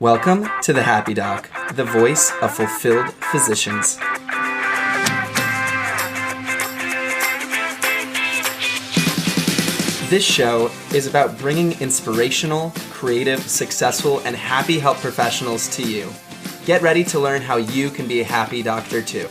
Welcome to the Happy Doc, the voice of fulfilled physicians. This show is about bringing inspirational, creative, successful, and happy health professionals to you. Get ready to learn how you can be a happy doctor too.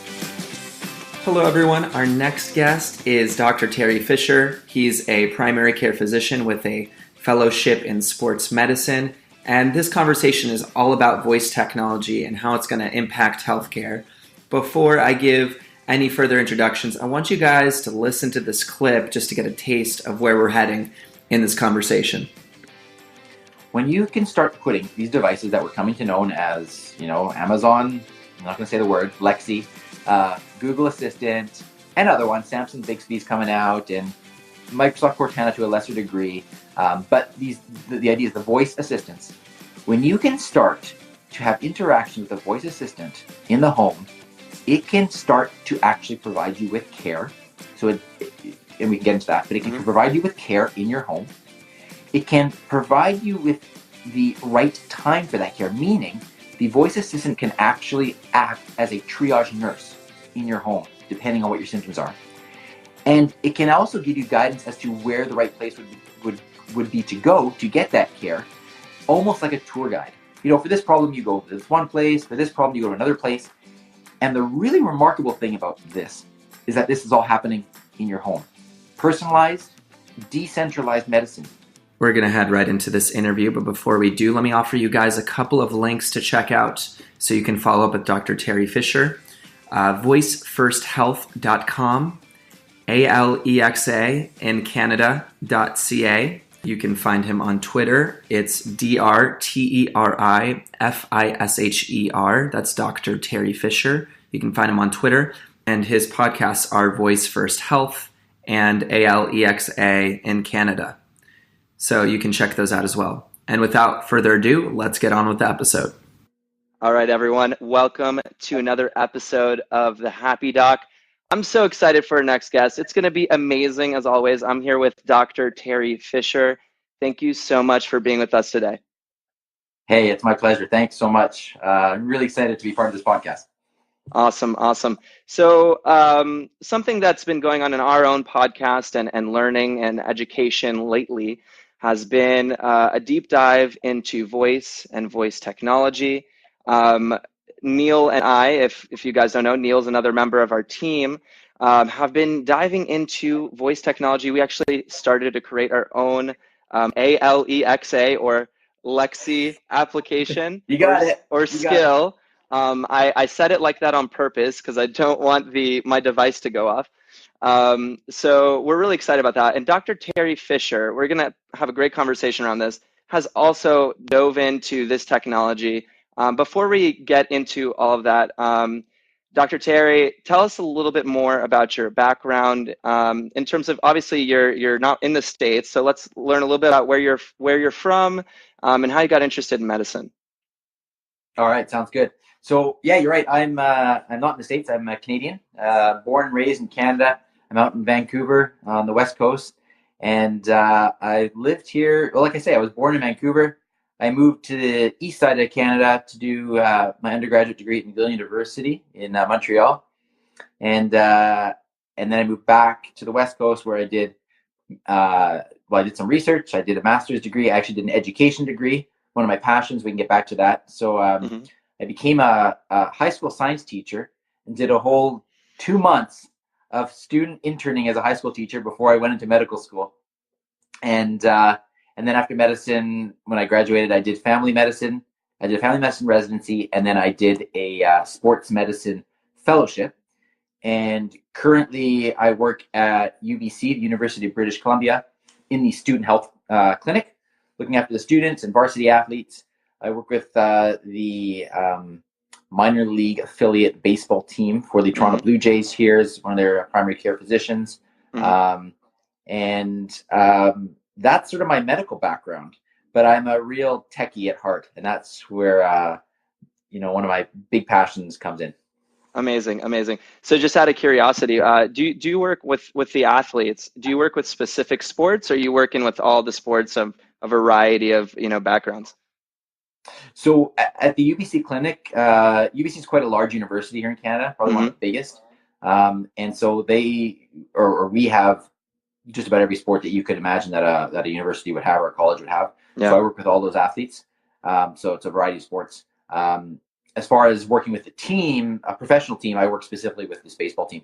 Hello everyone, our next guest is Dr. Teri Fisher. He's a primary care physician with a fellowship in sports medicine, and this conversation is all about voice technology and how it's going to impact healthcare. Before I give any further introductions, I want you guys to listen to this clip just to get a taste of where we're heading in this conversation. When you can start putting these devices that we're coming to know as, Amazon, I'm not going to say the word, Lexi, Google Assistant, and other ones, Samsung Bixby's coming out, and Microsoft Cortana to a lesser degree, but the idea is the voice assistants. When you can start to have interaction with a voice assistant in the home, it can start to actually provide you with care. And we can get into that, but it can provide you with care in your home. It can provide you with the right time for that care, meaning the voice assistant can actually act as a triage nurse in your home, depending on what your symptoms are. And it can also give you guidance as to where the right place would be to go to get that care, almost like a tour guide. For this problem, you go to this one place. For this problem, you go to another place. And the really remarkable thing about this is that this is all happening in your home. Personalized, decentralized medicine. We're going to head right into this interview, but before we do, let me offer you guys a couple of links to check out so you can follow up with Dr. Teri Fisher. VoiceFirstHealth.com, Alexa in Canada.ca. You can find him on Twitter. It's DrTerifisher. That's Dr. Teri Fisher. You can find him on Twitter. And his podcasts are Voice First Health and Alexa in Canada. So you can check those out as well. And without further ado, let's get on with the episode. All right, everyone. Welcome to another episode of The Happy Doc. I'm so excited for our next guest. It's going to be amazing, as always. I'm here with Dr. Teri Fisher. Thank you so much for being with us today. Hey, it's my pleasure. Thanks so much. I'm really excited to be part of this podcast. Awesome. So something that's been going on in our own podcast and learning and education lately has been a deep dive into voice and voice technology. Neil and I, if you guys don't know, Neil's another member of our team, have been diving into voice technology. We actually started to create our own Alexa or Lexi application. You got it. Or you skill. I said it like that on purpose because I don't want my device to go off. So we're really excited about that. And Dr. Teri Fisher, we're going to have a great conversation around this, has also dove into this technology. Before we get into all of that, Dr. Teri, tell us a little bit more about your background in terms of, obviously you're not in the States, so let's learn a little bit about where you're from and how you got interested in medicine. All right, sounds good. So yeah, you're right. I'm not in the States. I'm a Canadian, born and raised in Canada. I'm out in Vancouver on the West Coast, and I lived here. Well, like I say, I was born in Vancouver. I moved to the east side of Canada to do my undergraduate degree at McGill University in Montreal, and then I moved back to the West Coast where I did I did some research. I did a master's degree. I actually did an education degree. One of my passions. We can get back to that. So I became a high school science teacher and did a whole 2 months of student interning as a high school teacher before I went into medical school, and then after medicine, when I graduated, I did family medicine. I did a family medicine residency, and then I did a sports medicine fellowship. And currently, I work at UBC, the University of British Columbia, in the student health clinic, looking after the students and varsity athletes. I work with the minor league affiliate baseball team for the Toronto Blue Jays here as one of their primary care physicians. That's sort of my medical background, but I'm a real techie at heart, and that's where one of my big passions comes in. Amazing. So just out of curiosity, do you work with the athletes? Do you work with specific sports, or are you working with all the sports of a variety of backgrounds? So at the UBC clinic, UBC is quite a large university here in Canada, probably one of the biggest. And so we have just about every sport that you could imagine that a university would have or a college would have. Yeah. So I work with all those athletes. So it's a variety of sports. As far as working with the team, a professional team, I work specifically with this baseball team.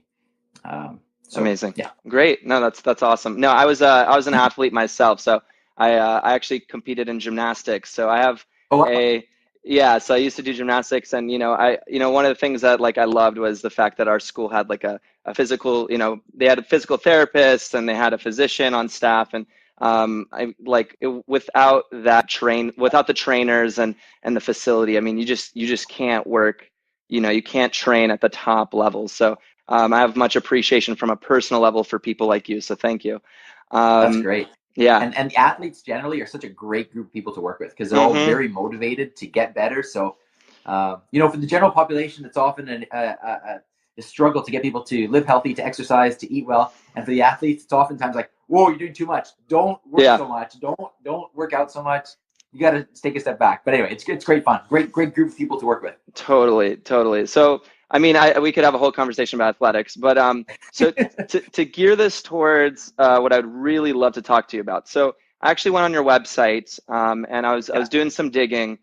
So, amazing. Yeah. Great. No, that's awesome. No, I was an athlete myself. So I actually competed in gymnastics. So I have so I used to do gymnastics, and one of the things that like I loved was the fact that our school had like a physical, they had a physical therapist and they had a physician on staff, and without the trainers and the facility, I mean, you just can't work, you can't train at the top levels. So I have much appreciation from a personal level for people like you. So thank you. That's great. Yeah. And the athletes generally are such a great group of people to work with because they're all very motivated to get better. So, for the general population, it's often a struggle to get people to live healthy, to exercise, to eat well. And for the athletes, it's oftentimes like, whoa, you're doing too much. Don't work so much. Don't work out so much. You got to take a step back. But anyway, it's great fun. Great group of people to work with. Totally. So, I mean, we could have a whole conversation about athletics, but so to gear this towards what I'd really love to talk to you about. So I actually went on your website and I was doing some digging,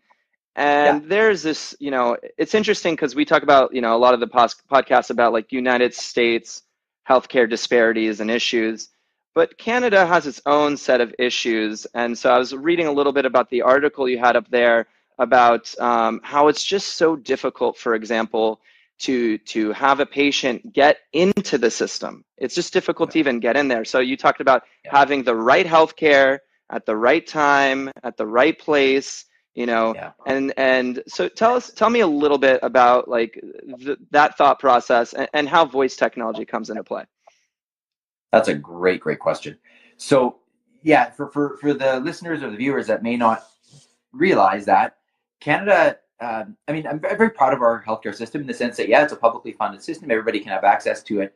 and there's this, it's interesting because we talk about, a lot of the podcasts about like United States healthcare disparities and issues, but Canada has its own set of issues. And so I was reading a little bit about the article you had up there about how it's just so difficult, for example, to have a patient get into the system. It's just difficult to even get in there. So you talked about having the right healthcare at the right time, at the right place, and so tell me a little bit about like that thought process and how voice technology comes into play. That's a great question. So for the listeners or the viewers that may not realize that Canada, I'm very proud of our healthcare system in the sense that, it's a publicly funded system. Everybody can have access to it,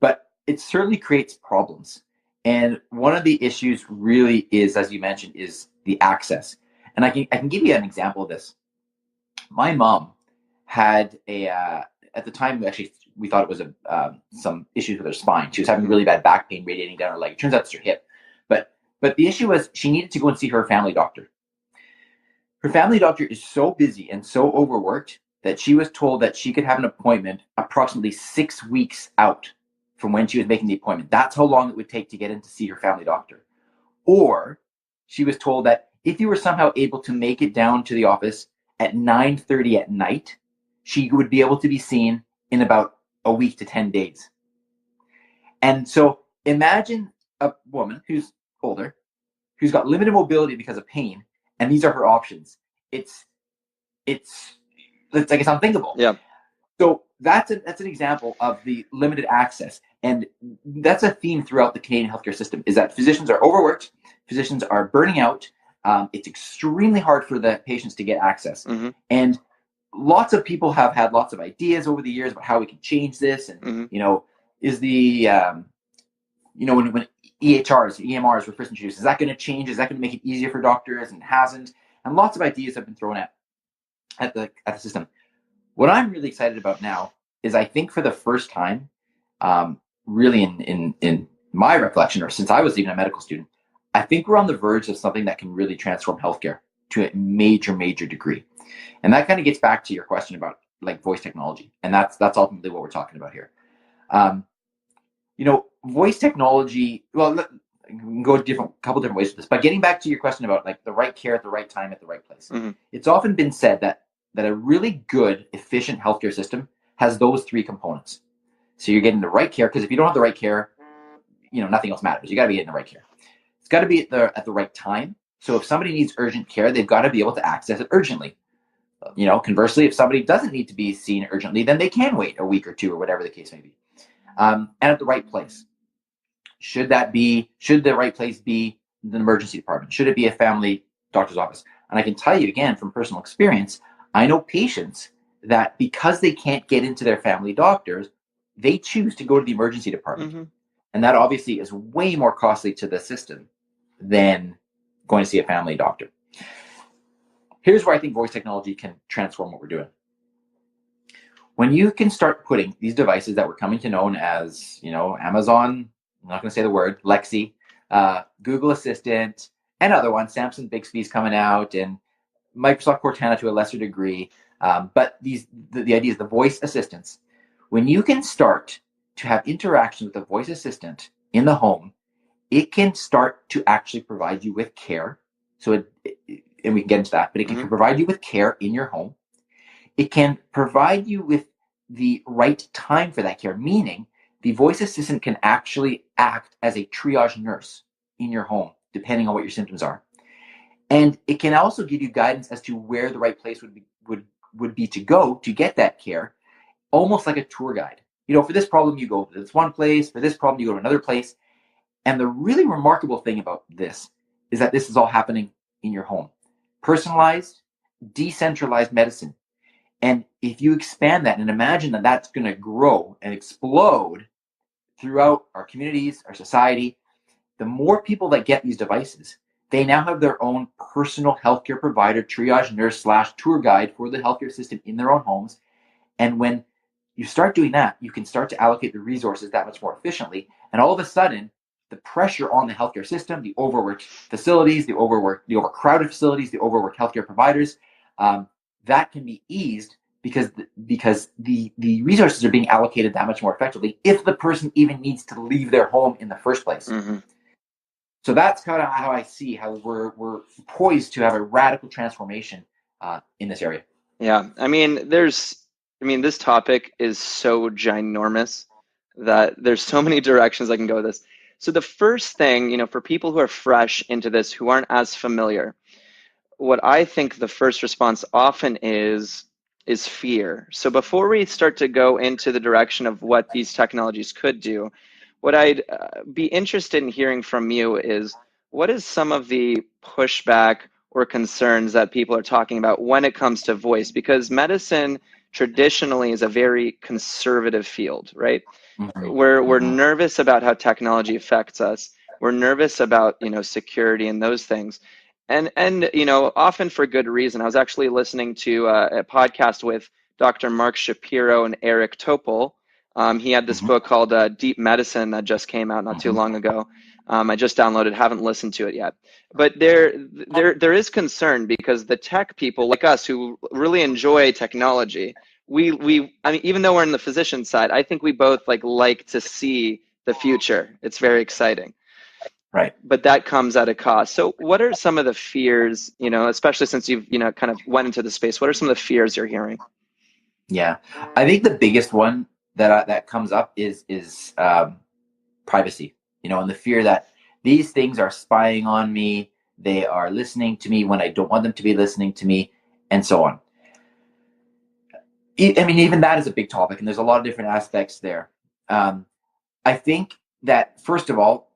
but it certainly creates problems. And one of the issues really is, as you mentioned, is the access. And I can give you an example of this. My mom had at the time, actually, we thought it was some issues with her spine. She was having really bad back pain radiating down her leg. It turns out it's her hip. But the issue was she needed to go and see her family doctor. Her family doctor is so busy and so overworked that she was told that she could have an appointment approximately 6 weeks out from when she was making the appointment. That's how long it would take to get in to see her family doctor. Or she was told that if you were somehow able to make it down to the office at 9:30 at night, she would be able to be seen in about a week to 10 days. And so imagine a woman who's older, who's got limited mobility because of pain, and these are her options. It's like it's unthinkable. Yeah. So that's an example of the limited access, and that's a theme throughout the Canadian healthcare system. Is that physicians are overworked, physicians are burning out. It's extremely hard for the patients to get access, and lots of people have had lots of ideas over the years about how we can change this. And is the when EHRs, EMRs were first introduced, is that going to change? Is that going to make it easier for doctors? And it hasn't. And lots of ideas have been thrown at the system. What I'm really excited about now is I think for the first time, really in my recollection, or since I was even a medical student, I think we're on the verge of something that can really transform healthcare to a major, major degree. And that kind of gets back to your question about like voice technology. And that's ultimately what we're talking about here. Voice technology, well, we can go a couple different ways with this, but getting back to your question about like the right care at the right time at the right place. It's often been said that a really good, efficient healthcare system has those three components. So you're getting the right care, because if you don't have the right care, nothing else matters. You got to be getting the right care. It's got to be at the right time. So if somebody needs urgent care, they've got to be able to access it urgently. Conversely, if somebody doesn't need to be seen urgently, then they can wait a week or two or whatever the case may be. And at the right place. Should the right place be the emergency department? Should it be a family doctor's office? And I can tell you again from personal experience, I know patients that because they can't get into their family doctors, they choose to go to the emergency department. And that obviously is way more costly to the system than going to see a family doctor. here's where I think voice technology can transform what we're doing. When you can start putting these devices that we're coming to know as, Amazon, I'm not going to say the word, Lexi, Google Assistant, and other ones, Samsung Bixby's coming out, and Microsoft Cortana to a lesser degree. But the idea is the voice assistants. When you can start to have interaction with the voice assistant in the home, it can start to actually provide you with care. And we can get into that, but it can provide you with care in your home. It can provide you with the right time for that care, meaning the voice assistant can actually act as a triage nurse in your home, depending on what your symptoms are. And it can also give you guidance as to where the right place would be to go to get that care, almost like a tour guide. For this problem, you go to this one place. For this problem, you go to another place. And the really remarkable thing about this is that this is all happening in your home. Personalized, decentralized medicine. And if you expand that and imagine that that's going to grow and explode throughout our communities, our society, the more people that get these devices, they now have their own personal healthcare provider, triage nurse / tour guide for the healthcare system in their own homes. And when you start doing that, you can start to allocate the resources that much more efficiently. And all of a sudden, the pressure on the healthcare system, the overworked facilities, the overcrowded facilities, the overworked healthcare providers, that can be eased because the resources are being allocated that much more effectively if the person even needs to leave their home in the first place. So that's kind of how I see how we're poised to have a radical transformation in this area. Yeah, this topic is so ginormous that there's so many directions I can go with this. So the first thing, for people who are fresh into this, who aren't as familiar, what I think the first response often is fear. So before we start to go into the direction of what these technologies could do, what I'd be interested in hearing from you is, what is some of the pushback or concerns that people are talking about when it comes to voice? Because medicine traditionally is a very conservative field, right? We're nervous about how technology affects us. We're nervous about, security and those things. And often for good reason. I was actually listening to a podcast with Dr. Mark Shapiro and Eric Topol. He had this book called Deep Medicine that just came out not too long ago. I just downloaded, haven't listened to it yet. But there is concern because the tech people like us who really enjoy technology, even though we're in the physician side, I think we both like to see the future. It's very exciting. Right. But that comes at a cost. So what are some of the fears, especially since you've, kind of went into the space, what are some of the fears you're hearing? Yeah, I think the biggest one that comes up is privacy, and the fear that these things are spying on me. They are listening to me when I don't want them to be listening to me, and so on. Even that is a big topic, and there's a lot of different aspects there. I think that, first of all,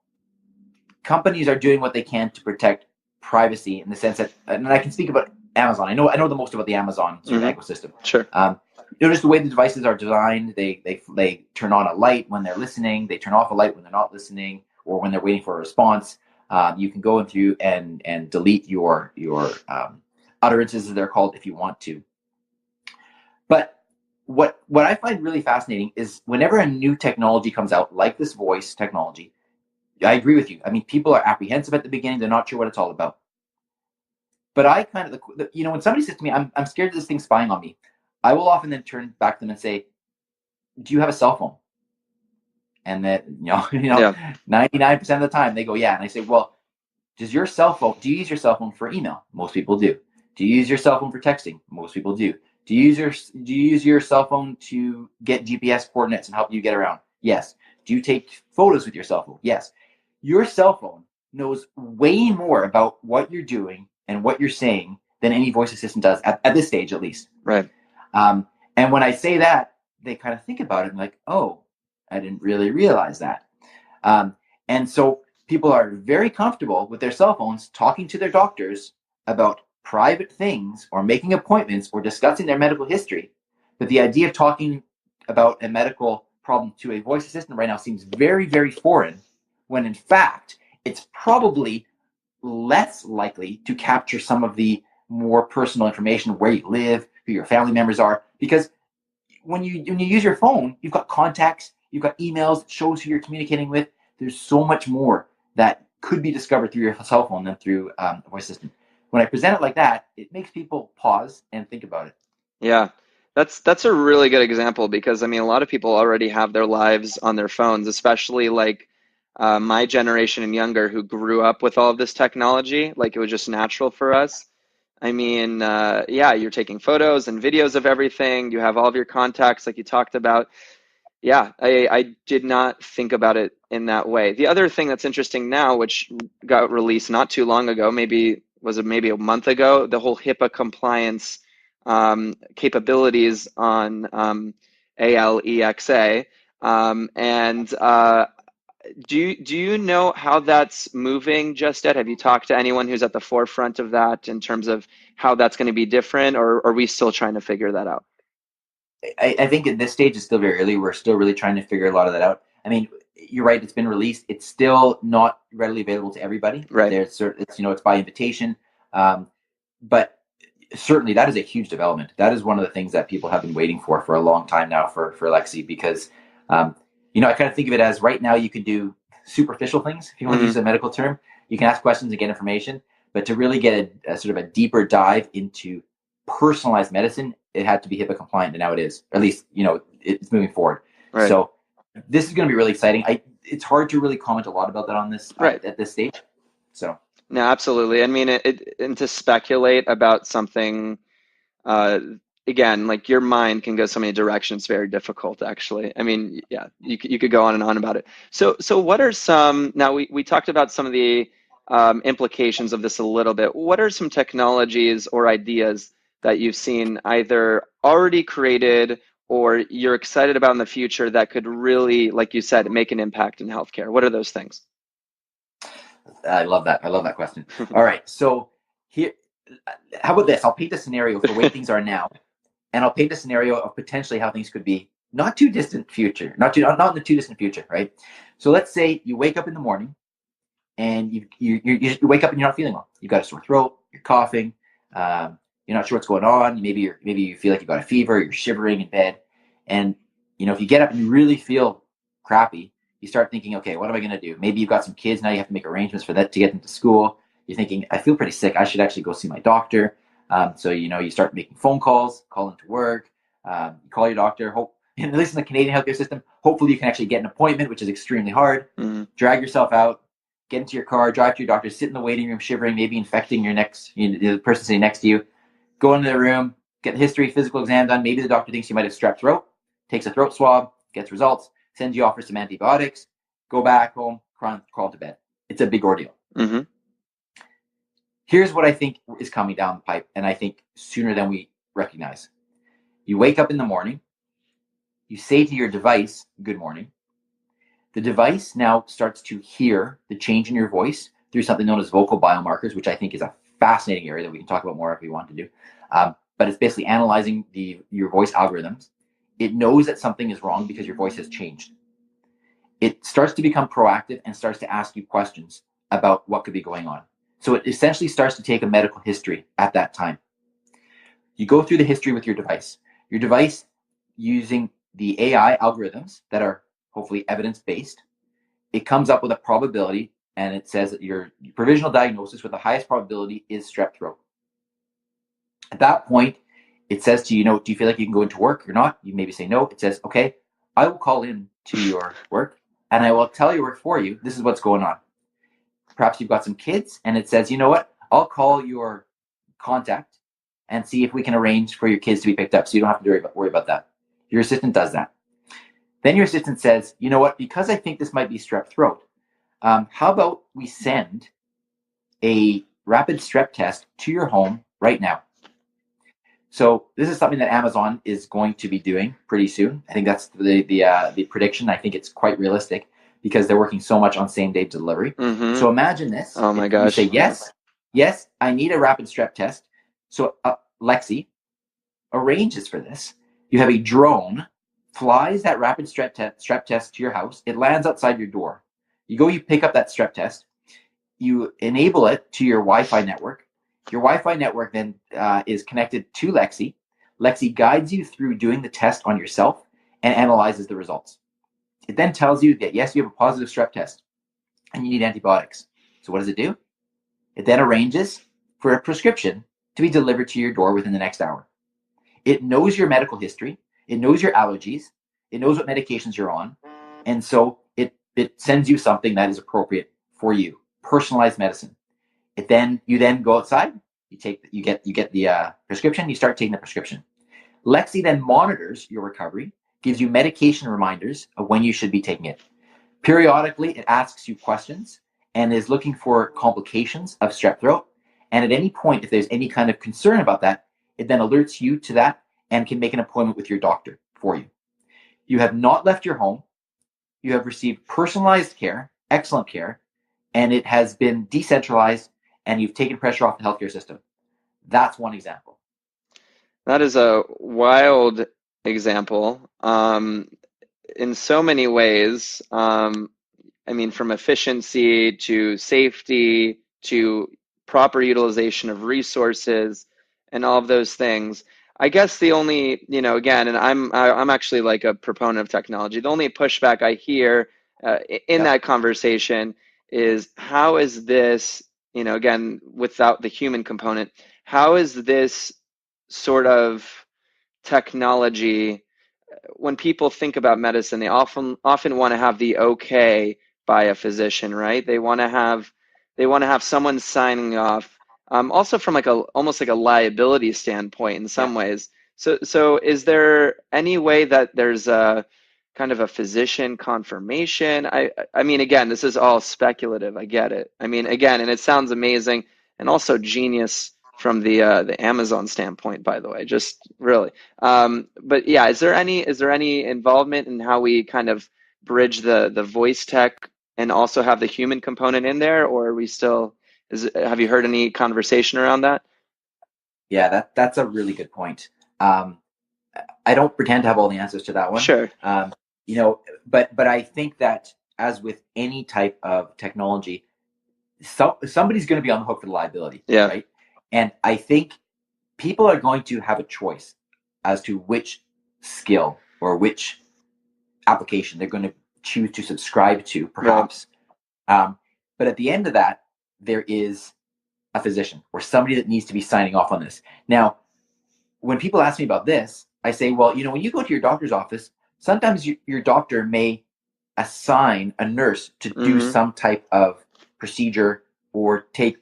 companies are doing what they can to protect privacy in the sense that, and I can speak about Amazon. I know the most about the Amazon sort of ecosystem. Sure. Just the way the devices are designed, they turn on a light when they're listening, they turn off a light when they're not listening, or when they're waiting for a response. You can go through and delete your utterances, as they're called, if you want to. But what I find really fascinating is whenever a new technology comes out, like this voice technology, I agree with you. People are apprehensive at the beginning; they're not sure what it's all about. But I kind of, when somebody says to me, "I'm scared of this thing spying on me," I will often then turn back to them and say, "Do you have a cell phone?" And that 99% of the time they go, "Yeah." And I say, "Well, do you use your cell phone for email?" Most people do. Do you use your cell phone for texting? Most people do. Do you use your cell phone to get GPS coordinates and help you get around? Yes. Do you take photos with your cell phone? Yes. Your cell phone knows way more about what you're doing and what you're saying than any voice assistant does at this stage, at least. Right. And when I say that, they kind of think about it and like, oh, I didn't really realize that. And so people are very comfortable with their cell phones talking to their doctors about private things or making appointments or discussing their medical history. But the idea of talking about a medical problem to a voice assistant right now seems very, very foreign, when in fact, it's probably less likely to capture some of the more personal information, where you live, who your family members are, because when you use your phone, you've got contacts, you've got emails, it shows who you're communicating with. There's so much more that could be discovered through your cell phone than through a voice assistant. When I present it like that, it makes people pause and think about it. Yeah, that's a really good example because I mean a lot of people already have their lives on their phones, especially like my generation and younger who grew up with all of this technology. Like it was just natural for us. I mean, yeah, you're taking photos and videos of everything. You have all of your contacts, like you talked about. Yeah, I did not think about it in that way. The other thing that's interesting now, which got released not too long ago, maybe a month ago, the whole HIPAA compliance capabilities on ALEXA. And do you know how that's moving just yet? Have you talked to anyone who's at the forefront of that in terms of how that's going to be different, or are we still trying to figure that out? I think at this stage it's still very early. We're still really trying to figure a lot of that out. I mean, you're right. It's been released. It's still not readily available to everybody. Right. It's by invitation, but certainly that is a huge development. That is one of the things that people have been waiting for a long time now for Lexi, because I kind of think of it as right now you can do superficial things, if you want to use a medical term. You can ask questions and get information, but to really get a sort of a deeper dive into personalized medicine, it had to be HIPAA compliant, and now it is. Or at least, it's moving forward. Right. So this is going to be really exciting. It's hard to really comment a lot about that on this at this stage. So no, absolutely. I mean, and to speculate about something, again, like your mind can go so many directions. Very difficult, actually. I mean, yeah, you could go on and on about it. So what are some? Now we talked about some of the implications of this a little bit. What are some technologies or ideas that you've seen either already created or you're excited about in the future that could really, like you said, make an impact in healthcare? What are those things? I love that. I love that question. All right. So here, how about this? I'll paint a scenario for the way things are now, and I'll paint a scenario of potentially how things could be not in the too distant future, right? So let's say you wake up in the morning and you wake up and you're not feeling well. You've got a sore throat, you're coughing, you're not sure what's going on. Maybe you feel like you've got a fever, you're shivering in bed, and if you get up and you really feel crappy, you start thinking, okay, what am I going to do? Maybe you've got some kids now. You have to make arrangements for that to get them to school. You're thinking, I feel pretty sick. I should actually go see my doctor. So you start making phone calls, call into work, you call your doctor. At least in the Canadian healthcare system, hopefully you can actually get an appointment, which is extremely hard. Drag yourself out, get into your car, drive to your doctor, sit in the waiting room, shivering, maybe infecting the person sitting next to you. Go into the room, get the history, physical exam done. Maybe the doctor thinks you might have strep throat, takes a throat swab, gets results, sends you off for some antibiotics, go back home, crawl to bed. It's a big ordeal. Here's what I think is coming down the pipe, and I think sooner than we recognize. You wake up in the morning, you say to your device, good morning. The device now starts to hear the change in your voice through something known as vocal biomarkers, which I think is a fascinating area that we can talk about more if we want to do. But it's basically analyzing your voice algorithms. It knows that something is wrong because your voice has changed. It starts to become proactive and starts to ask you questions about what could be going on. So it essentially starts to take a medical history at that time. You go through the history with your device. Your device, using the AI algorithms that are hopefully evidence-based, it comes up with a probability, and it says that your provisional diagnosis with the highest probability is strep throat. At that point, it says to you, do you feel like you can go into work or not? You maybe say no. It says, okay, I will call in to your work and I will tell your work for you, this is what's going on. Perhaps you've got some kids, and it says, you know what, I'll call your contact and see if we can arrange for your kids to be picked up so you don't have to worry about that. Your assistant does that. Then your assistant says, you know what, because I think this might be strep throat, how about we send a rapid strep test to your home right now? So this is something that Amazon is going to be doing pretty soon. I think that's the prediction. I think it's quite realistic because they're working so much on same-day delivery. So imagine this. Oh my gosh. You say, yes, I need a rapid strep test. So Lexi arranges for this. You have a drone, flies that rapid strep test to your house. It lands outside your door. You pick up that strep test. You enable it to your Wi-Fi network. Your Wi-Fi network then is connected to Lexi. Lexi guides you through doing the test on yourself and analyzes the results. It then tells you that, yes, you have a positive strep test and you need antibiotics. So what does it do? It then arranges for a prescription to be delivered to your door within the next hour. It knows your medical history. It knows your allergies. It knows what medications you're on. And so it sends you something that is appropriate for you, personalized medicine. You then go outside, you get the prescription, you start taking the prescription. Lexi then monitors your recovery, gives you medication reminders of when you should be taking it. Periodically, it asks you questions and is looking for complications of strep throat. And at any point, if there's any kind of concern about that, it then alerts you to that and can make an appointment with your doctor for you. You have not left your home. You have received personalized care, excellent care, and it has been decentralized, and you've taken pressure off the healthcare system. That's one example. That is a wild example. In so many ways, I mean, from efficiency to safety to proper utilization of resources and all of those things. I guess the only, again, and I'm actually like a proponent of technology. The only pushback I hear in that conversation is, how is this, again, without the human component, how is this sort of technology, when people think about medicine, they often want to have the okay by a physician, right? They want to have someone signing off, also from almost like a liability standpoint in some ways. So is there any way that there's a kind of a physician confirmation? I mean, again, this is all speculative. I get it. I mean, again, and it sounds amazing and also genius from the Amazon standpoint, by the way, just really. But yeah, is there any involvement in how we kind of bridge the voice tech and also have the human component in there, or are we still? Have you heard any conversation around that? Yeah, that's a really good point. I don't pretend to have all the answers to that one. Sure. But I think that, as with any type of technology, somebody's going to be on the hook for the liability. Yeah. Right. And I think people are going to have a choice as to which skill or which application they're going to choose to subscribe to, perhaps. Right. But at the end of that, there is a physician or somebody that needs to be signing off on this. Now, when people ask me about this, I say, well, when you go to your doctor's office, sometimes your doctor may assign a nurse to do some type of procedure or take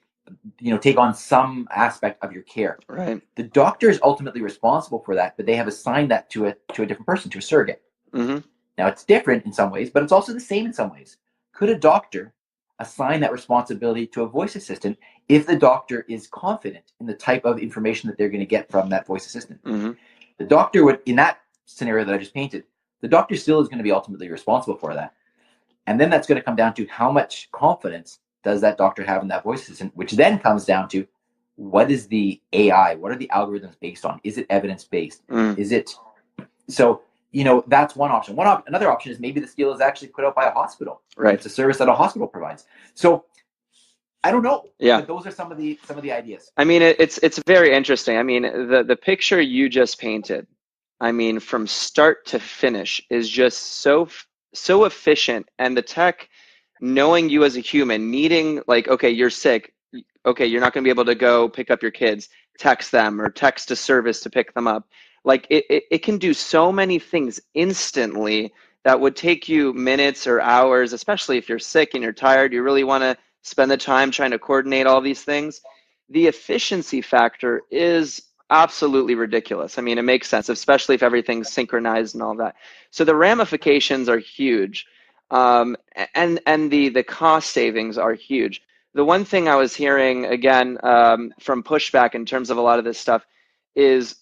on some aspect of your care. Right. The doctor is ultimately responsible for that, but they have assigned that to a different person, to a surrogate. Mm-hmm. Now, it's different in some ways, but it's also the same in some ways. Could a doctor assign that responsibility to a voice assistant if the doctor is confident in the type of information that they're going to get from that voice assistant? Mm-hmm. The doctor would, in that scenario that I just painted, the doctor still is going to be ultimately responsible for that. And then that's going to come down to how much confidence does that doctor have in that voice assistant, which then comes down to, what is the AI? What are the algorithms based on? Is it evidence-based? Is it... So, that's one option. Another option is maybe the skill is actually put out by a hospital. Right. It's a service that a hospital provides. So I don't know. Yeah. But those are some of the ideas. I mean, it's very interesting. I mean, the picture you just painted, I mean, from start to finish is just so efficient, and the tech, knowing you as a human, needing, like, okay, you're sick. Okay, you're not going to be able to go pick up your kids. Text them or text a service to pick them up. Like it can do so many things instantly that would take you minutes or hours, especially if you're sick and you're tired. You really want to spend the time trying to coordinate all these things. The efficiency factor is absolutely ridiculous. I mean, it makes sense, especially if everything's synchronized and all that. So the ramifications are huge, and the cost savings are huge. The one thing I was hearing, again, from pushback in terms of a lot of this stuff is,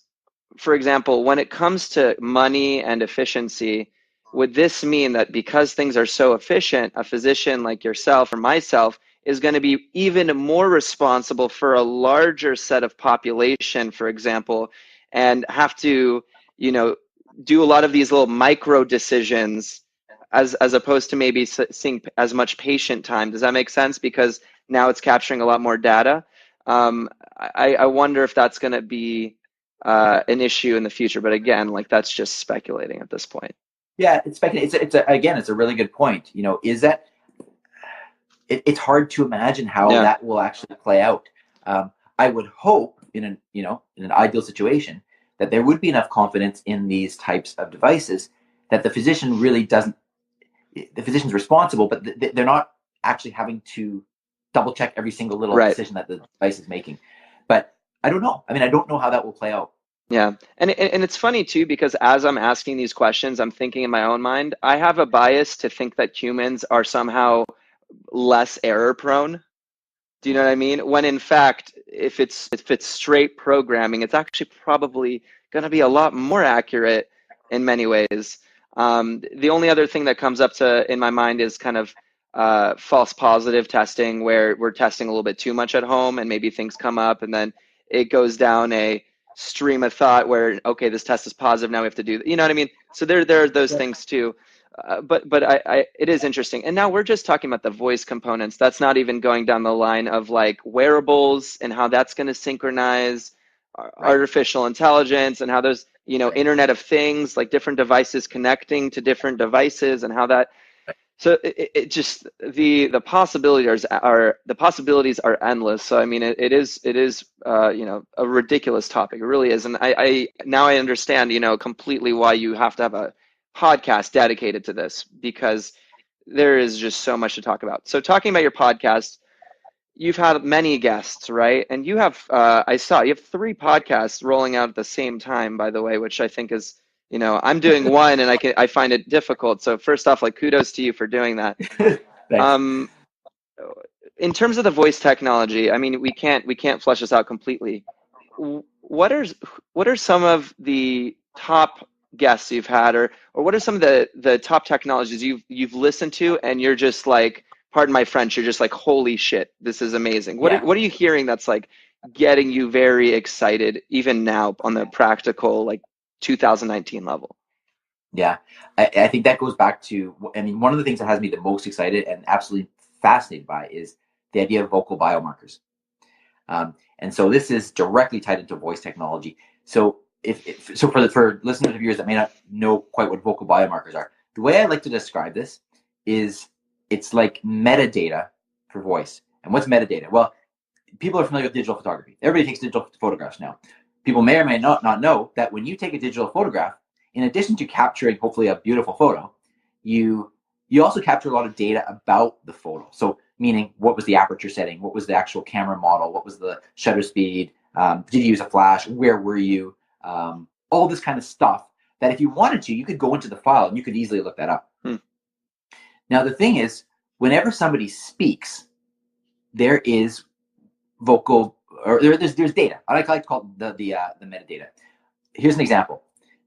for example, when it comes to money and efficiency, would this mean that because things are so efficient, a physician like yourself or myself is going to be even more responsible for a larger set of population, for example, and have to, do a lot of these little micro decisions as opposed to maybe seeing as much patient time? Does that make sense? Because now it's capturing a lot more data. I wonder if that's going to be an issue in the future. But again, like that's just speculating at this point. Yeah, again, it's a really good point. Is that it's hard to imagine how Yeah. that will actually play out. I would hope in an ideal situation that there would be enough confidence in these types of devices that the physician really doesn't. The physician's responsible, but they're not actually having to double check every single little Right. decision that the device is making. But I don't know. I mean, I don't know how that will play out. Yeah. And it's funny too, because as I'm asking these questions, I'm thinking in my own mind, I have a bias to think that humans are somehow less error prone. Do you know what I mean? When in fact, if it's straight programming, it's actually probably going to be a lot more accurate in many ways. The only other thing that comes up in my mind is kind of false positive testing, where we're testing a little bit too much at home, and maybe things come up, and then it goes down a stream of thought where, okay, this test is positive, now we have to do, you know what I mean? So there are those things too. But it is interesting. And now we're just talking about the voice components. That's not even going down the line of like wearables and how that's going to synchronize artificial intelligence and how there's, Internet of Things, like different devices connecting to different devices and how that. So it just the possibilities are endless. So I mean, it is a ridiculous topic. It really is. And I now I understand completely why you have to have a podcast dedicated to this, because there is just so much to talk about. So talking about your podcast, you've had many guests, right? And you have I saw you have 3 podcasts rolling out at the same time, by the way, which I think is, I'm doing one and I find it difficult. So first off, like kudos to you for doing that. Thanks. In terms of the voice technology, I mean, we can't flesh this out completely. What are some of the top guests you've had, or what are some of the top technologies you've listened to, and you're just like, pardon my French, you're just like, holy shit, this is amazing. What are you hearing that's like getting you very excited even now on the practical, like 2019 level? Yeah, I think that goes back to, I mean, one of the things that has me the most excited and absolutely fascinated by is the idea of vocal biomarkers. And so this is directly tied into voice technology. So for listeners of yours that may not know quite what vocal biomarkers are, the way I like to describe this is it's like metadata for voice. And what's metadata? Well, people are familiar with digital photography. Everybody takes digital photographs now. People may or may not know that when you take a digital photograph, in addition to capturing hopefully a beautiful photo, you also capture a lot of data about the photo. So meaning, what was the aperture setting? What was the actual camera model? What was the shutter speed? Did you use a flash? Where were you? All this kind of stuff that if you wanted to, you could go into the file and you could easily look that up. Now, the thing is, whenever somebody speaks, there is vocal, or there's data. I like to call it the metadata. Here's an example.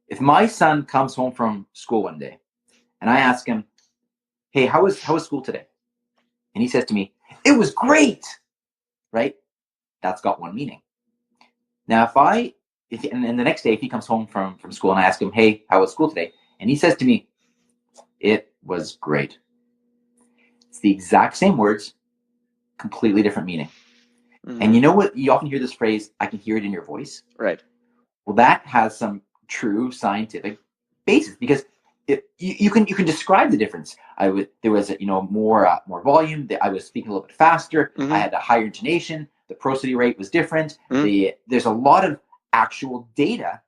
If my son comes home from school one day and I ask him, hey, how was school today? And he says to me, it was great, right? That's got one meaning. Now, and the next day, if he comes home from school and I ask him, hey, how was school today? And he says to me, it was great. It's the exact same words, completely different meaning. Mm-hmm. And you know what? You often hear this phrase, I can hear it in your voice. Right. Well, that has some true scientific basis, because you can describe the difference. There was more volume. I was speaking a little bit faster. Mm-hmm. I had a higher intonation. The prosody rate was different. Mm-hmm. There's a lot of actual data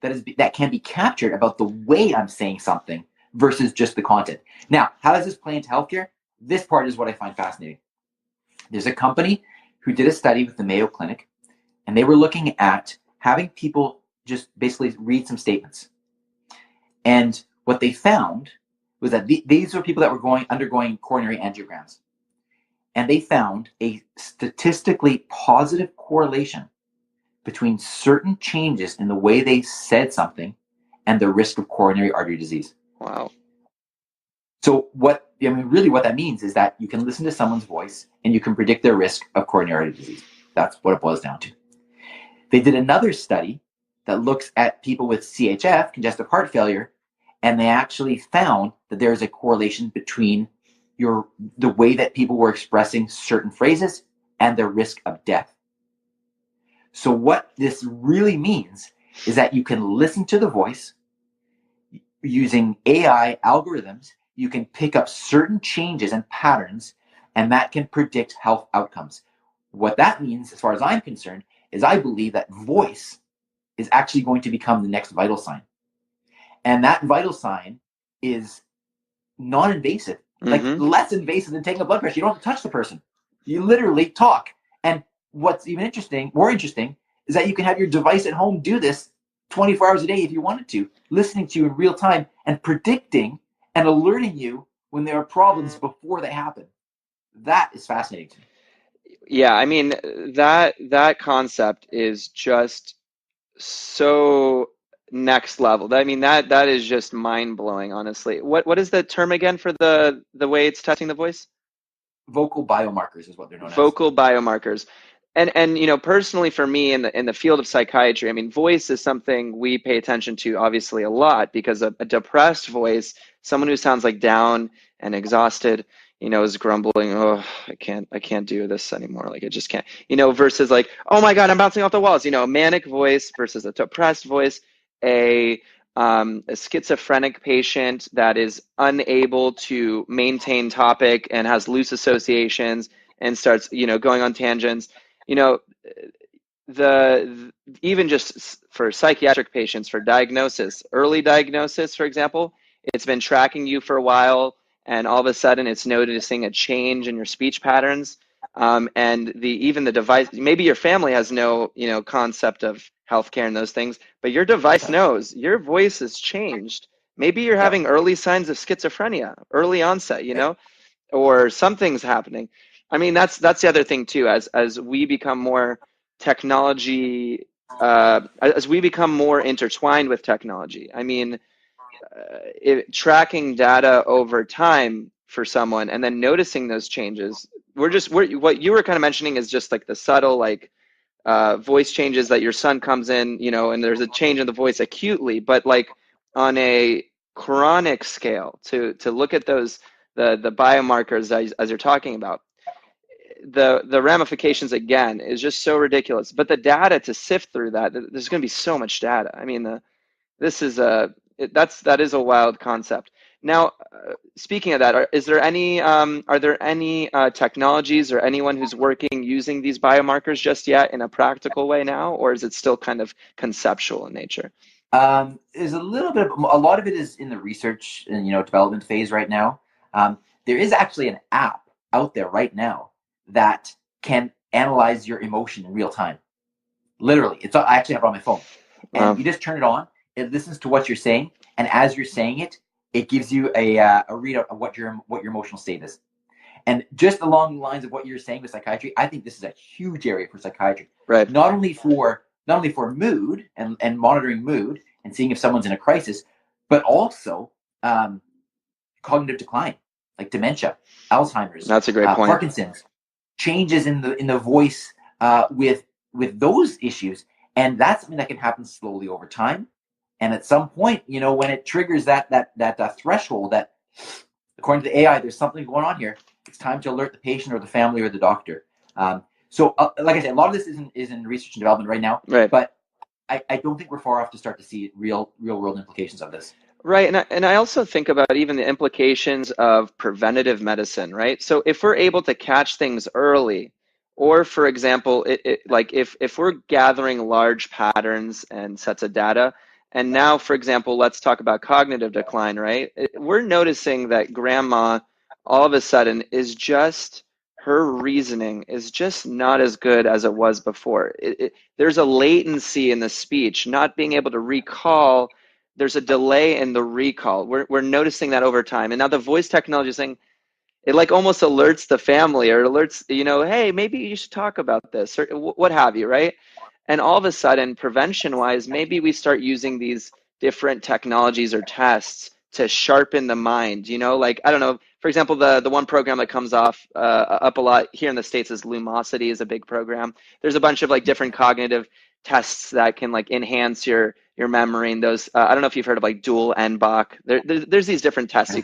that can be captured about the way I'm saying something versus just the content. Now, how does this play into healthcare? This part is what I find fascinating. There's a company who did a study with the Mayo Clinic, and they were looking at having people just basically read some statements. And what they found was that these were people that were undergoing coronary angiograms. And they found a statistically positive correlation between certain changes in the way they said something and the risk of coronary artery disease. Wow. So what that means is that you can listen to someone's voice and you can predict their risk of coronary artery disease. That's what it boils down to. They did another study that looks at people with CHF, congestive heart failure, and they actually found that there is a correlation between the way that people were expressing certain phrases and their risk of death. So what this really means is that you can listen to the voice using AI algorithms. You can pick up certain changes and patterns, and that can predict health outcomes. What that means, as far as I'm concerned, is I believe that voice is actually going to become the next vital sign. And that vital sign is non-invasive, like less invasive than taking a blood pressure. You don't have to touch the person. You literally talk. And what's even more interesting, is that you can have your device at home do this 24 hours a day if you wanted to, listening to you in real time and predicting and alerting you when there are problems before they happen. That is fascinating to me. Yeah, I mean, that concept is just so next level. I mean, that is just mind blowing, honestly. What is the term again for the way it's testing the voice? Vocal biomarkers is what they're known as. Vocal biomarkers. And personally for me in the field of psychiatry, I mean, voice is something we pay attention to obviously a lot, because a depressed voice, someone who sounds like down and exhausted, is grumbling, oh, I can't do this anymore. Like, I just can't, versus like, oh my God, I'm bouncing off the walls, a manic voice versus a depressed voice, a schizophrenic patient that is unable to maintain topic and has loose associations and starts, going on tangents, even just for psychiatric patients, for diagnosis, early diagnosis, for example, it's been tracking you for a while, and all of a sudden it's noticing a change in your speech patterns. And even the device, maybe your family has no, concept of healthcare and those things, but your device knows your voice has changed. Maybe you're having early signs of schizophrenia, early onset, or something's happening. I mean, that's the other thing too, as we become more technology, as we become more intertwined with technology. I mean, tracking data over time for someone and then noticing those changes. What you were kind of mentioning is just like the subtle, like voice changes that your son comes in, and there's a change in the voice acutely, but like on a chronic scale, to look at those the biomarkers as you're talking about, the ramifications again is just so ridiculous. But the data to sift through that, there's going to be so much data. I mean, that is a wild concept. Now, speaking of that, are there any technologies or anyone who's working using these biomarkers just yet in a practical way now, or is it still kind of conceptual in nature? There's a lot of it is in the research and development phase right now. There is actually an app out there right now that can analyze your emotion in real time. Literally, I actually have it on my phone, and Wow. You just turn it on. It listens to what you're saying, and as you're saying it, it gives you a readout of what your emotional state is. And just along the lines of what you're saying with psychiatry, I think this is a huge area for psychiatry. Right. Not only for mood and monitoring mood and seeing if someone's in a crisis, but also cognitive decline, like dementia, Alzheimer's. That's a great point. Parkinson's, changes in the voice with those issues, and that's something that can happen slowly over time. And at some point, when it triggers that threshold, that according to the AI, there's something going on here. It's time to alert the patient or the family or the doctor. So, like I said, a lot of this is in research and development right now. Right. But I don't think we're far off to start to see real world implications of this. Right, and I also think about even the implications of preventative medicine, right? So if we're able to catch things early, or for example, like if we're gathering large patterns and sets of data, and now, for example, let's talk about cognitive decline, right? We're noticing that grandma all of a sudden her reasoning is just not as good as it was before. There's a latency in the speech, not being able to recall. There's a delay in the recall. We're noticing that over time. And now the voice technology is saying, it like almost alerts the family, or alerts, hey, maybe you should talk about this, or what have you, right? And all of a sudden, prevention-wise, maybe we start using these different technologies or tests to sharpen the mind, like, I don't know, for example, the one program that comes up a lot here in the States is Lumosity, is a big program. There's a bunch of like different cognitive tests that can like enhance your memory, and those I don't know if you've heard of like dual NBAC. There's these different tests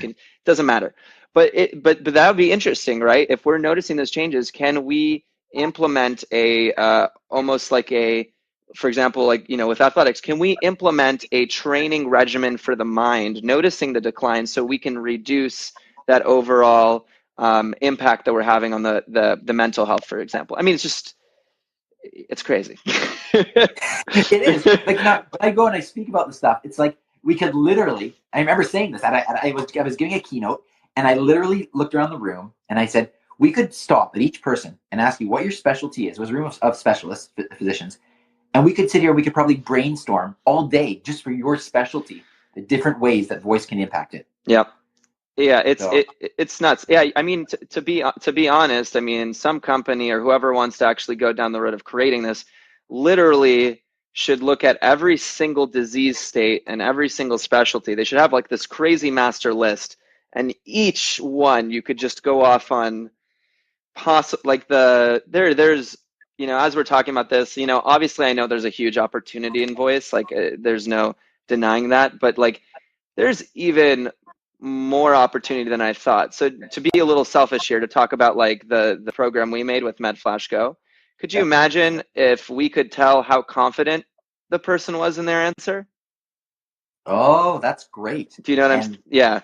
doesn't matter, but that would be interesting, right? If we're noticing those changes, can we implement a almost like a, for example, like, with athletics, can we implement a training regimen for the mind, noticing the decline, so we can reduce that overall impact that we're having on the mental health, for example? I mean, it's crazy. It is. Like, now, when I go and I speak about the stuff, it's like we could literally, I remember saying this, and I was giving a keynote, and I literally looked around the room and I said, we could stop at each person and ask you what your specialty is. It was a room of specialists, physicians. And we could sit here, we could probably brainstorm all day just for your specialty, the different ways that voice can impact it. Yeah. Yeah, it's nuts. Yeah, I mean, to be honest, I mean, some company or whoever wants to actually go down the road of creating this literally should look at every single disease state and every single specialty. They should have like this crazy master list, and each one you could just go off on like there's as we're talking about this, obviously I know there's a huge opportunity in voice, like there's no denying that, but like there's even more opportunity than I thought. So to be a little selfish here, to talk about like the program we made with MedFlash Go, could you imagine if we could tell how confident the person was in their answer? Oh, that's great. Do you know what yeah.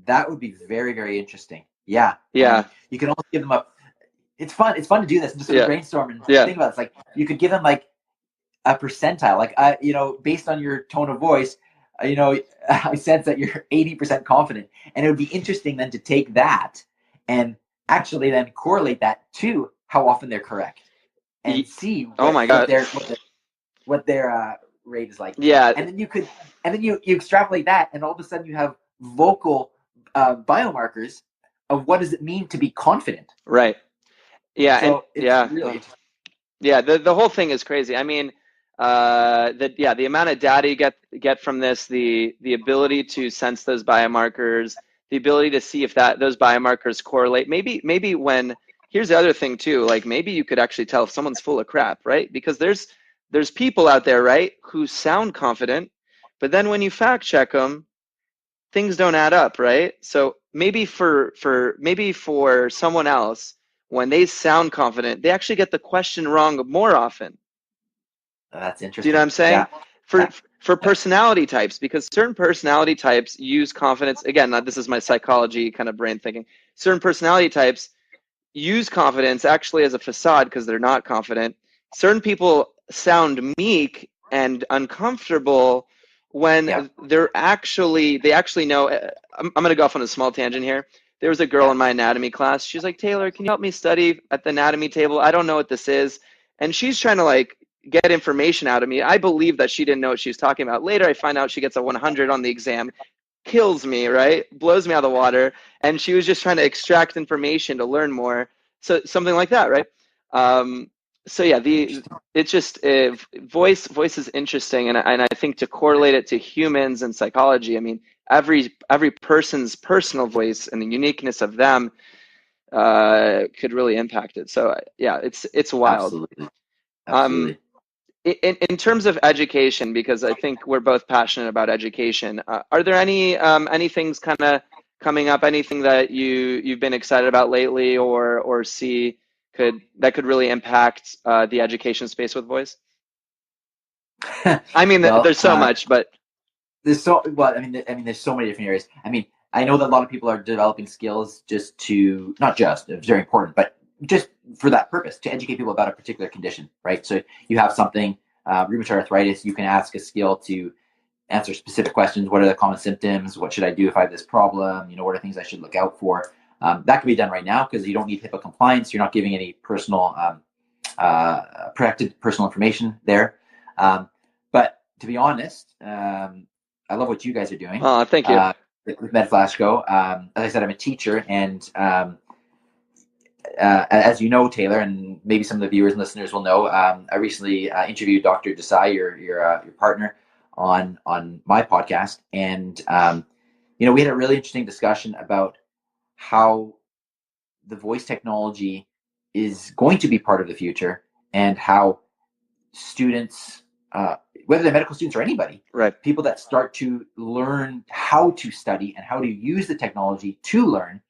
That would be very, very interesting. Yeah. Yeah. And you can also give them it's fun to do this and just sort of brainstorm and think about it. It's like you could give them like a percentile, like based on your tone of voice, I sense that you're 80% confident, and it would be interesting then to take that and actually then correlate that to how often they're correct and see what their rate is like. Yeah. And then you extrapolate that, and all of a sudden you have vocal biomarkers of what does it mean to be confident. Right. Yeah. So and really the whole thing is crazy. I mean, the amount of data you get from this, the ability to sense those biomarkers, the ability to see if those biomarkers correlate. Maybe when, here's the other thing too, like maybe you could actually tell if someone's full of crap, right? Because there's people out there, right, who sound confident, but then when you fact check them, things don't add up, right? So maybe for someone else, when they sound confident, they actually get the question wrong more often. That's interesting. Do you know what I'm saying? Yeah. For personality types, because certain personality types use confidence. Again, this is my psychology kind of brain thinking. Certain personality types use confidence actually as a facade because they're not confident. Certain people sound meek and uncomfortable when they actually know. I'm going to go off on a small tangent here. There was a girl in my anatomy class. She's like, Taylor, can you help me study at the anatomy table? I don't know what this is. And she's trying to like get information out of me. I believe that she didn't know what she was talking about. Later, I find out she gets a 100 on the exam, kills me, right? Blows me out of the water. And she was just trying to extract information to learn more. So something like that, right? So yeah, it's just voice is interesting, and I think to correlate it to humans and psychology, I mean, every person's personal voice and the uniqueness of them could really impact it. So yeah, it's wild. Absolutely. In terms of education, because I think we're both passionate about education, are there any things kind of coming up, anything that you've been excited about lately or see that could really impact the education space with voice? I mean, there's so much, but there's so many different areas. I mean, I know that a lot of people are developing skills it's very important, but just for that purpose, to educate people about a particular condition, right? So you have something, rheumatoid arthritis, you can ask a skill to answer specific questions. What are the common symptoms? What should I do if I have this problem? What are things I should look out for? That can be done right now because you don't need HIPAA compliance. You're not giving any personal, protected personal information there. But to be honest, I love what you guys are doing. Oh, thank you. With MedFlash Go. As I said, I'm a teacher, and as you know, Taylor, and maybe some of the viewers and listeners will know, I recently interviewed Dr. Desai, your partner, on my podcast, and we had a really interesting discussion about how the voice technology is going to be part of the future, and how students, whether they're medical students or anybody, right, people that start to learn how to study and how to use the technology to learn,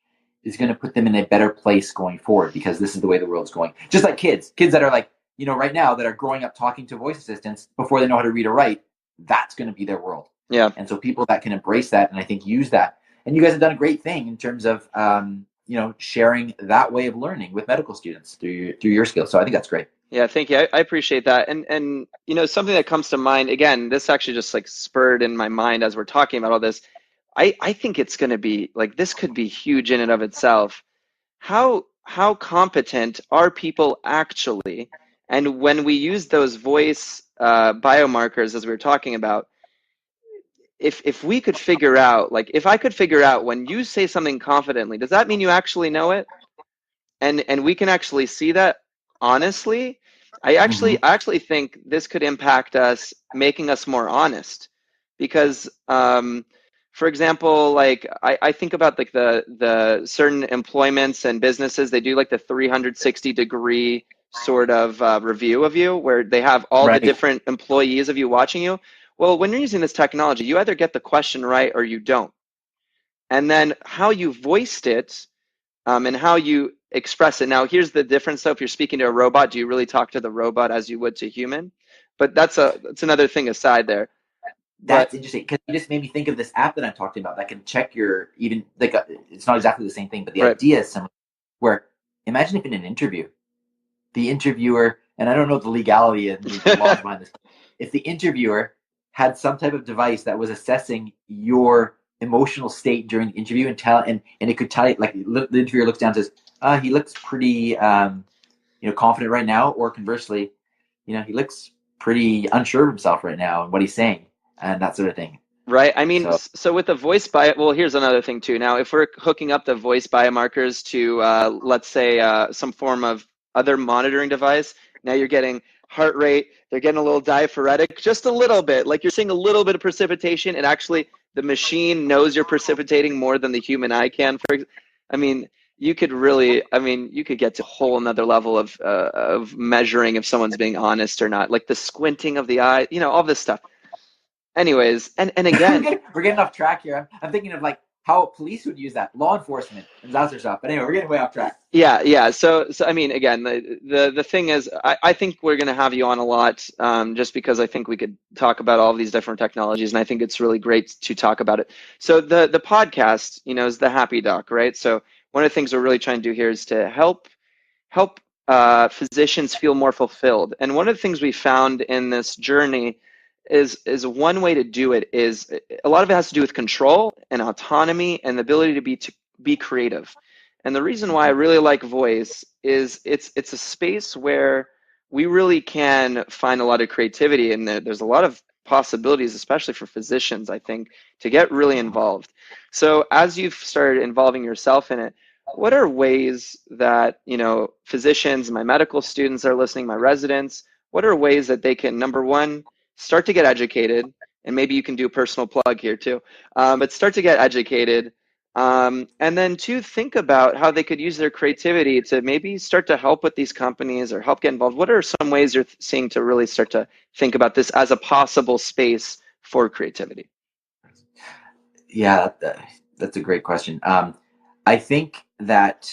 is going to put them in a better place going forward, because this is the way the world's going. Just like kids that are like, right now, that are growing up talking to voice assistants before they know how to read or write, that's going to be their world. Yeah. And so people that can embrace that, and I think use that, and you guys have done a great thing in terms of, sharing that way of learning with medical students through your skills. So I think that's great. Yeah, thank you. I appreciate that. And something that comes to mind, again, this actually just like spurred in my mind as we're talking about all this. I think it's going to be like, this could be huge in and of itself. How competent are people actually? And when we use those voice biomarkers, as we were talking about, if we could figure out, like, if I could figure out when you say something confidently, does that mean you actually know it? And we can actually see that honestly. I actually think this could impact us, making us more honest, because for example, like I think about like the certain employments and businesses, they do like the 360-degree sort of review of you, where they have all the different employees of you watching you. Well, when you're using this technology, you either get the question right or you don't. And then how you voiced it, and how you express it. Now, here's the difference. So if you're speaking to a robot, do you really talk to the robot as you would to human? But that's another thing aside there. That's interesting, because you just made me think of this app that I'm talking about that can check your, even like it's not exactly the same thing, but the idea is similar. Where, imagine if in an interview, the interviewer, and I don't know the legality and the laws behind this, if the interviewer had some type of device that was assessing your emotional state during the interview, and it could tell you, like, the interviewer looks down and says, he looks pretty confident right now, or conversely, he looks pretty unsure of himself right now and what he's saying, and that sort of thing. Right. I mean, so with the voice well, here's another thing too. Now, if we're hooking up the voice biomarkers to, let's say, some form of other monitoring device, now you're getting heart rate, they're getting a little diaphoretic, just a little bit, like you're seeing a little bit of precipitation, and actually the machine knows you're precipitating more than the human eye can. You could get to a whole another level of measuring if someone's being honest or not, like the squinting of the eye, all this stuff. Anyways, and again, we're getting off track here. I'm thinking of like how police would use that, law enforcement, and that sort of stuff. But anyway, we're getting way off track. Yeah. So I mean, again, the thing is, I think we're going to have you on a lot, just because I think we could talk about all of these different technologies, and I think it's really great to talk about it. So the podcast, is the Happy Doc, right? So one of the things we're really trying to do here is to help physicians feel more fulfilled. And one of the things we found in this journey is one way to do it is, a lot of it has to do with control and autonomy and the ability to be creative. And the reason why I really like voice is it's a space where we really can find a lot of creativity, and there's a lot of possibilities, especially for physicians, I think, to get really involved. So as you've started involving yourself in it, what are ways that, physicians, my medical students are listening, my residents, what are ways that they can, number one, start to get educated, and maybe you can do a personal plug here too, but start to get educated, and then two, think about how they could use their creativity to maybe start to help with these companies or help get involved. What are some ways you're seeing to really start to think about this as a possible space for creativity? Yeah, that's a great question. I think that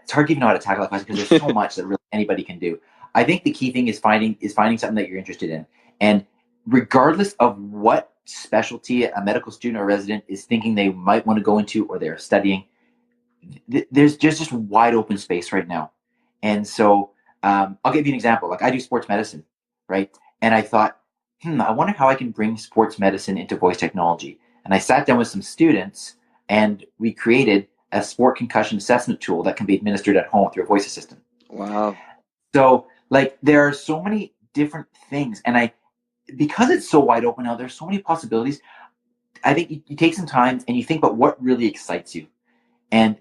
it's hard to even know how to tackle that question, because there's so much that really anybody can do. I think the key thing is finding something that you're interested in. And regardless of what specialty a medical student or resident is thinking they might want to go into, or they're studying, there's just wide open space right now. And so I'll give you an example. Like, I do sports medicine, right? And I thought, I wonder how I can bring sports medicine into voice technology. And I sat down with some students, and we created a sport concussion assessment tool that can be administered at home through a voice assistant. Wow. So, like, there are so many different things, and because it's so wide open now, there's so many possibilities. I think you take some time and you think about what really excites you, and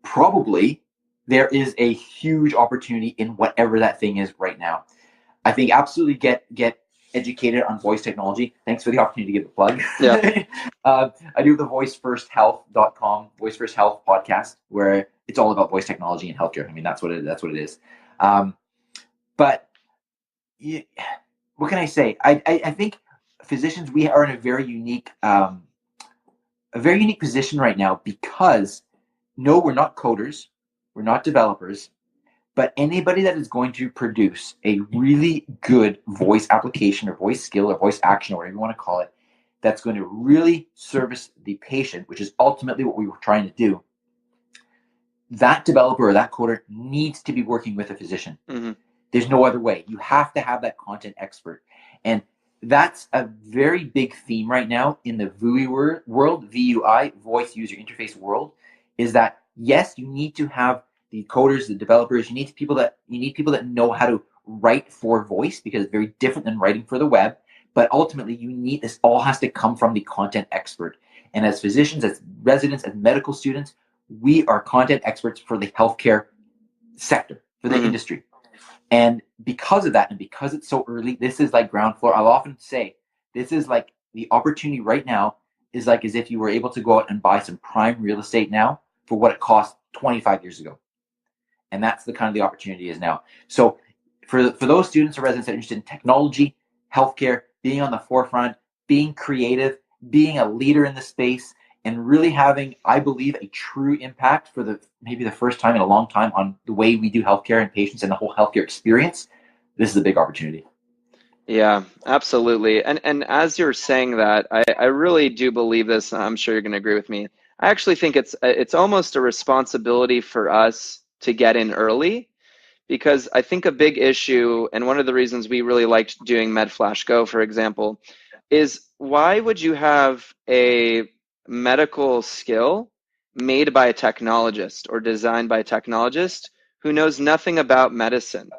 probably there is a huge opportunity in whatever that thing is right now. I think absolutely get educated on voice technology. Thanks for the opportunity to give a plug. Yeah. I do the voicefirst.com, Voice First Health podcast, where it's all about voice technology and healthcare. I mean, that's what it is. But what can I say? I think physicians, we are in a very unique position right now, because no, we're not coders, we're not developers, but anybody that is going to produce a really good voice application or voice skill or voice action or whatever you want to call it, that's going to really service the patient, which is ultimately what we were trying to do, that developer or that coder needs to be working with a physician. Mm-hmm. There's no other way. You have to have that content expert. And that's a very big theme right now in the VUI world, VUI, voice user interface world, is that yes, you need to have the coders, the developers, you need people that know how to write for voice, because it's very different than writing for the web. But ultimately, this all has to come from the content expert. And as physicians, as residents, as medical students, we are content experts for the healthcare sector, for the industry. And because of that, and because it's so early, this is like ground floor. I'll often say, this is like the opportunity right now is like as if you were able to go out and buy some prime real estate now for what it cost 25 years ago. And that's the kind of the opportunity is now. So for those students or residents that are interested in technology, healthcare, being on the forefront, being creative, being a leader in the space, and really having, I believe, a true impact for maybe the first time in a long time on the way we do healthcare and patients and the whole healthcare experience, this is a big opportunity. Yeah, absolutely. And as you're saying that, I really do believe this. I'm sure you're going to agree with me. I actually think it's almost a responsibility for us to get in early, because I think a big issue, and one of the reasons we really liked doing MedFlash Go, for example, is why would you have a medical skill made by a technologist or designed by a technologist who knows nothing about medicine?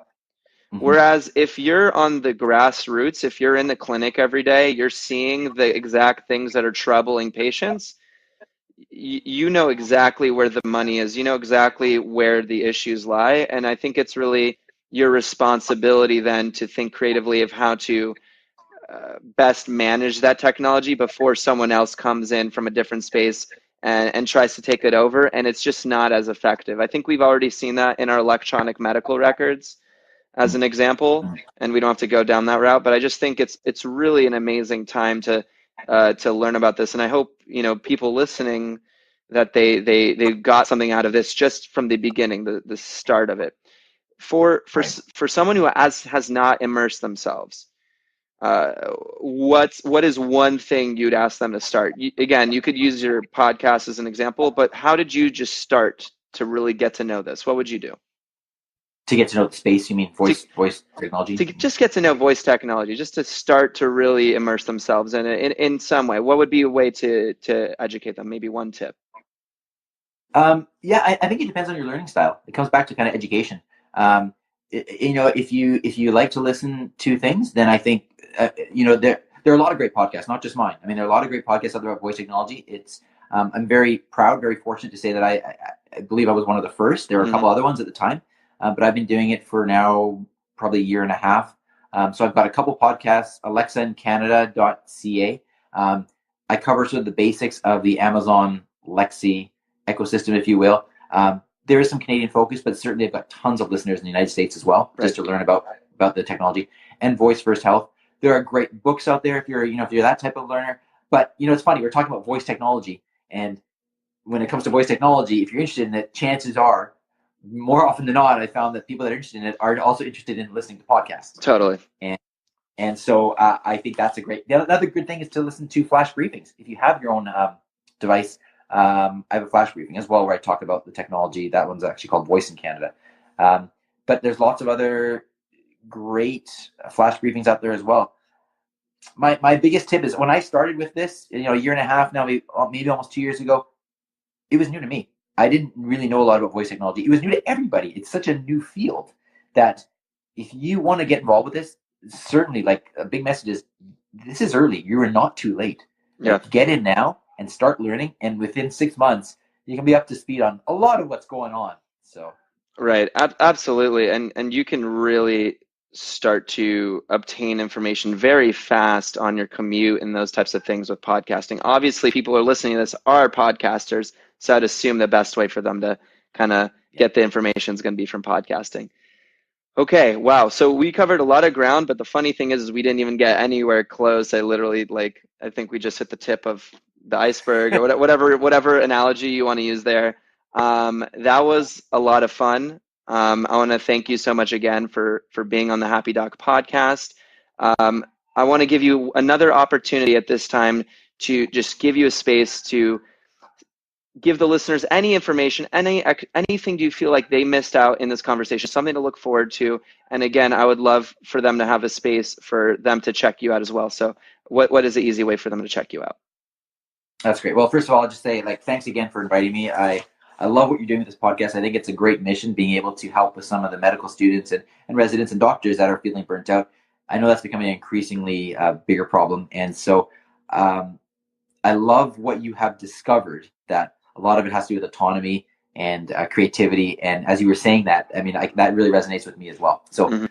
Mm-hmm. Whereas if you're on the grassroots, if you're in the clinic every day, you're seeing the exact things that are troubling patients, you know exactly where the money is, you know exactly where the issues lie. And I think it's really your responsibility then to think creatively of how to best manage that technology before someone else comes in from a different space and tries to take it over, and it's just not as effective. I think we've already seen that in our electronic medical records as an example, and we don't have to go down that route, but I just think it's really an amazing time to learn about this. And I hope, people listening, that they got something out of this just from the beginning, the start of it. For someone who has not immersed themselves, what is one thing you'd ask them to start? Again, you could use your podcast as an example, but how did you just start to really get to know this? What would you do? To get to know the space, you mean voice technology? To just get to know voice technology, just to start to really immerse themselves in it in some way. What would be a way to educate them? Maybe one tip. I think it depends on your learning style. It comes back to kind of education. If you like to listen to things, then I think there are a lot of great podcasts, not just mine. I mean, there are a lot of great podcasts out there about voice technology. It's I'm very proud, very fortunate to say that I believe I was one of the first. There were a couple other ones at the time. But I've been doing it for now probably a year and a half. So I've got a couple podcasts, alexaandcanada.ca. I cover sort of the basics of the Amazon Lexi ecosystem, if you will. There is some Canadian focus, but certainly I've got tons of listeners in the United States as well, just to learn about the technology. And Voice First Health. There are great books out there if you're that type of learner. But it's funny, we're talking about voice technology, and when it comes to voice technology, if you're interested in it, chances are, more often than not, I found that people that are interested in it are also interested in listening to podcasts. Totally. And so I think that's a great. Another good thing is to listen to flash briefings. If you have your own device, I have a flash briefing as well where I talk about the technology. That one's actually called Voice in Canada. But there's lots of other great flash briefings out there as well. My biggest tip is when I started with this, a year and a half now, maybe almost 2 years ago, it was new to me. I didn't really know a lot about voice technology. It was new to everybody. It's such a new field that if you want to get involved with this, certainly, like, a big message is this is early. You are not too late. Yeah. Get in now and start learning. And within 6 months, you can be up to speed on a lot of what's going on. So. Right. Absolutely. And you can really start to obtain information very fast on your commute and those types of things with podcasting. Obviously, people who are listening to this are podcasters, so I'd assume the best way for them to kind of get the information is going to be from podcasting. Okay, wow. So we covered a lot of ground, but the funny thing is we didn't even get anywhere close. I think we just hit the tip of the iceberg, or whatever analogy you want to use there. That was a lot of fun. I want to thank you so much again for being on the Happy Doc podcast. I want to give you another opportunity at this time to just give you a space to give the listeners any information, anything you feel like they missed out in this conversation, something to look forward to. And again, I would love for them to have a space for them to check you out as well. So what is the easy way for them to check you out? That's great. Well, first of all, I'll just say, thanks again for inviting me. I love what you're doing with this podcast. I think it's a great mission, being able to help with some of the medical students and residents and doctors that are feeling burnt out. I know that's becoming an increasingly bigger problem. And so I love what you have discovered, that a lot of it has to do with autonomy and creativity. And as you were saying that, I mean, that really resonates with me as well. So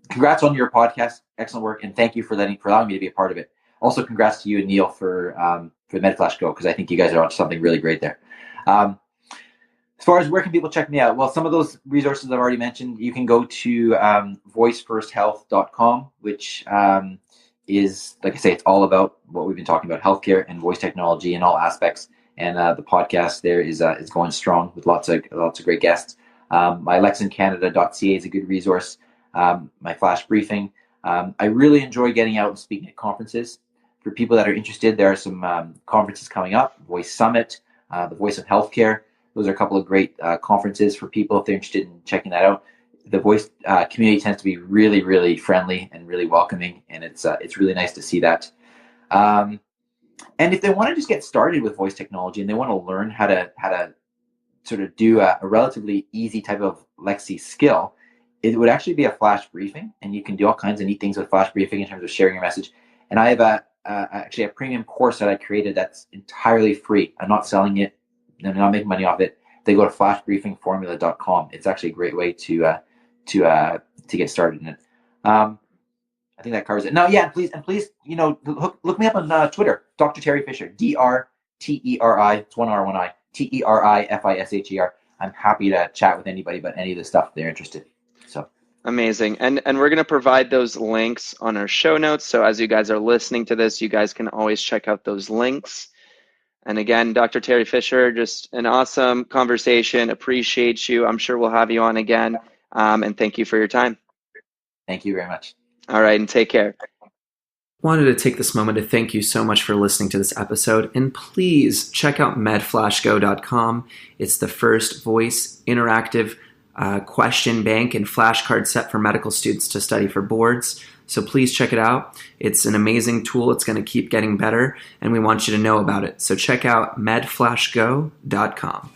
congrats on your podcast. Excellent work. And thank you for allowing me to be a part of it. Also, congrats to you and Neil for MedFlash Go, because I think you guys are on something really great there. As far as where can people check me out? Well, some of those resources I've already mentioned. You can go to voicefirst.health.com, which is, like I say, it's all about what we've been talking about, healthcare and voice technology in all aspects. And the podcast there is going strong with lots of great guests. My lexincanada.ca is a good resource. My flash briefing. I really enjoy getting out and speaking at conferences. For people that are interested, there are some conferences coming up. Voice Summit, the Voice of Healthcare. Those are a couple of great conferences for people if they're interested in checking that out. The voice community tends to be really, really friendly and really welcoming, and it's really nice to see that. And if they want to just get started with voice technology and they want to learn how to sort of do a relatively easy type of Lexi skill, it would actually be a flash briefing, and you can do all kinds of neat things with flash briefing in terms of sharing your message. And I have actually a premium course that I created that's entirely free. I'm not selling it. I'm not making money off it. They go to flashbriefingformula.com. It's actually a great way to get started in it. I think that covers it. Now, yeah, please, look me up on Twitter, Dr. Teri Fisher, DRTERI. It's one R, one I, TERIFISHER. I'm happy to chat with anybody about any of the stuff they're interested in. So amazing. And we're going to provide those links on our show notes. So as you guys are listening to this, you guys can always check out those links. And again, Dr. Teri Fisher, just an awesome conversation. Appreciate you. I'm sure we'll have you on again. And thank you for your time. Thank you very much. All right, and take care. Wanted to take this moment to thank you so much for listening to this episode, and please check out medflashgo.com. It's the first voice interactive question bank and flashcard set for medical students to study for boards. So please check it out. It's an amazing tool. It's going to keep getting better, and we want you to know about it. So check out medflashgo.com.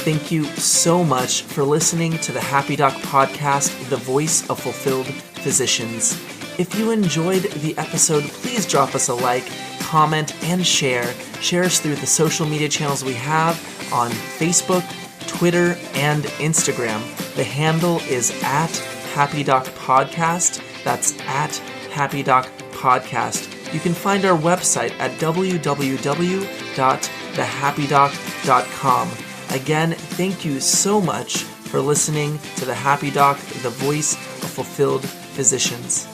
Thank you so much for listening to the Happy Doc podcast, the voice of fulfilled physicians. If you enjoyed the episode, please drop us a like, comment, and share. Share us through the social media channels we have on Facebook, Twitter, and Instagram. The handle is at Happy Doc Podcast. That's at Happy Doc Podcast. You can find our website at www.thehappydoc.com. Again, thank you so much for listening to the Happy Doc, the voice of fulfilled physicians.